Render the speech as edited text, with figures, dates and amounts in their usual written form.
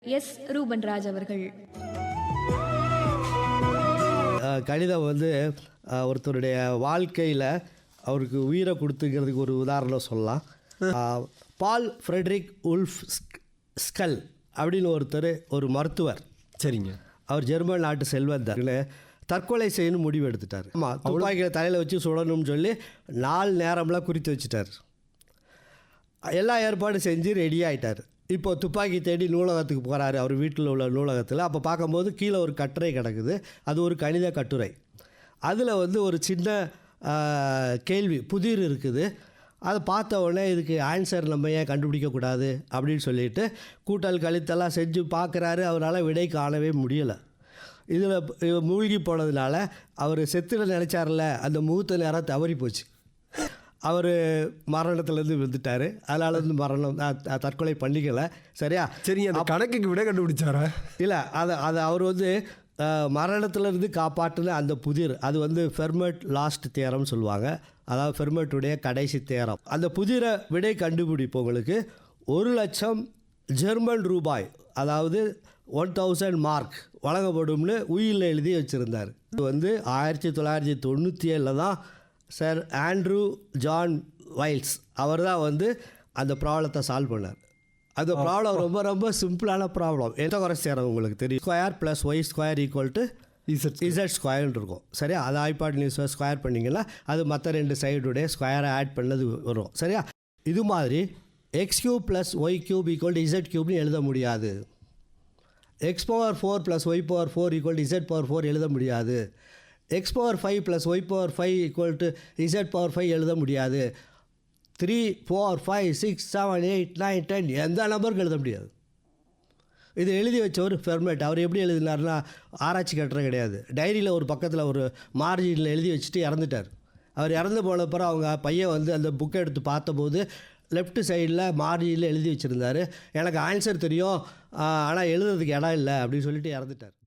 S. Rubanraj அவர்கள். கணிதம் வந்து ஒருத்தருடைய வாழ்க்கையில் அவருக்கு உயிரை கொடுத்துங்கிறதுக்கு ஒரு உதாரணம் சொல்லலாம். பால் ஃப்ரெட்ரிக் உல்ஃப் ஸ்கல் அப்படின்னு ஒருத்தர், ஒரு மருத்துவர். சரிங்க. அவர் ஜெர்மன் நாட்டு செல்வந்தர். தற்கொலை செய்யணும் முடிவு எடுத்துட்டார். ஆமாம், துப்பாக்கியில் தலையில் வச்சு சுடணும்னு சொல்லி 4 நேரம்லாம் குறித்து வச்சுட்டார். எல்லா ஏற்பாடும் செஞ்சு ரெடி ஆகிட்டார். இப்போ துப்பாக்கி தேடி நூலகத்துக்கு போகிறாரு, அவர் வீட்டில் உள்ள நூலகத்தில். அப்போ பார்க்கும்போது கீழே ஒரு கட்டுரை கிடக்குது. அது ஒரு கணித கட்டுரை. அதில் வந்து ஒரு சின்ன கேள்வி, புதிர் இருக்குது. அதை பார்த்த உடனே இதுக்கு ஆன்சர் நம்ம ஏன் கண்டுபிடிக்கக்கூடாது அப்படின்னு சொல்லிட்டு கூட்டல் கழித்தெல்லாம் செஞ்சு பார்க்குறாரு. அவரால் விடை காணவே முடியலை. இதில் மூழ்கி போனதுனால அவர் செத்துல நினச்சார்ல, அந்த முகூர்த்த நேரம் தவறி போச்சு. அவர் மரணத்துலேருந்து விழுந்துட்டார். அதனால் வந்து தற்கொலை பண்ணிக்கலை. சரியா? சரி, அந்த கணக்குக்கு விட கண்டுபிடிச்சாரா? இல்லை, அதை அவர் வந்து மரணத்திலேருந்து காப்பாற்றின அந்த புதிர், அது வந்து ஃபெர்மட் லாஸ்ட் தேரம்னு சொல்லுவாங்க. அதாவது ஃபெர்மட்டுடைய கடைசி தேரம். அந்த புதிரை விடை கண்டுபிடிப்பவங்களுக்கு 1,00,000 ஜெர்மன் ரூபாய், அதாவது 1000 மார்க் வழங்கப்படும்னு உயிரில் எழுதி வச்சுருந்தார். இது வந்து 1997 தான் சார் ஆண்ட்ரூ ஜான் வைல்ஸ் அவர் தான் வந்து அந்த ப்ராப்ளத்தை சால்வ் பண்ணார். அந்த ப்ராப்ளம் ரொம்ப ரொம்ப சிம்பிளான ப்ராப்ளம். எத்தகுரஸ் தேரம் உங்களுக்கு தெரியும். Square plus y square equal to z ஸ்கொயர்னு இருக்கும். சரியா? அது ஐபாட்னியூஸ் ஸ்கொயர் பண்ணிங்கன்னா அது மற்ற 2 சைடுடைய ஸ்கொயரை ஆட் பண்ணது வரும். சரியா? இது மாதிரி x cube plus y cube equal to z கியூப்னு எழுத முடியாது. X power 4 plus y power 4 equal to z power 4 எழுத முடியாது. X power 5 plus y power 5 equal to z power 5 எழுத முடியாது. 3, 4, 5, 6, 7, 8, 9, 10 எந்த நம்பருக்கு எழுத முடியாது. இது எழுதி வச்சவர் ஃபெர்மட். அவர் எப்படி எழுதினார்னா, ஆராய்ச்சி கட்டுறது கிடையாது. டைரியில் ஒரு பக்கத்தில் ஒரு மார்ஜினில் எழுதி வச்சுட்டு இறந்துட்டார். அவர் இறந்து போன பிறகு அவங்க பையன் வந்து அந்த புக்கை எடுத்து பார்த்தபோது லெஃப்ட் சைடில் மார்ஜினில் எழுதி வச்சுருந்தார், எனக்கு ஆன்சர் தெரியும் ஆனால் எழுதுறதுக்கு இடம் இல்லை அப்படின்னு சொல்லிட்டு இறந்துட்டார்.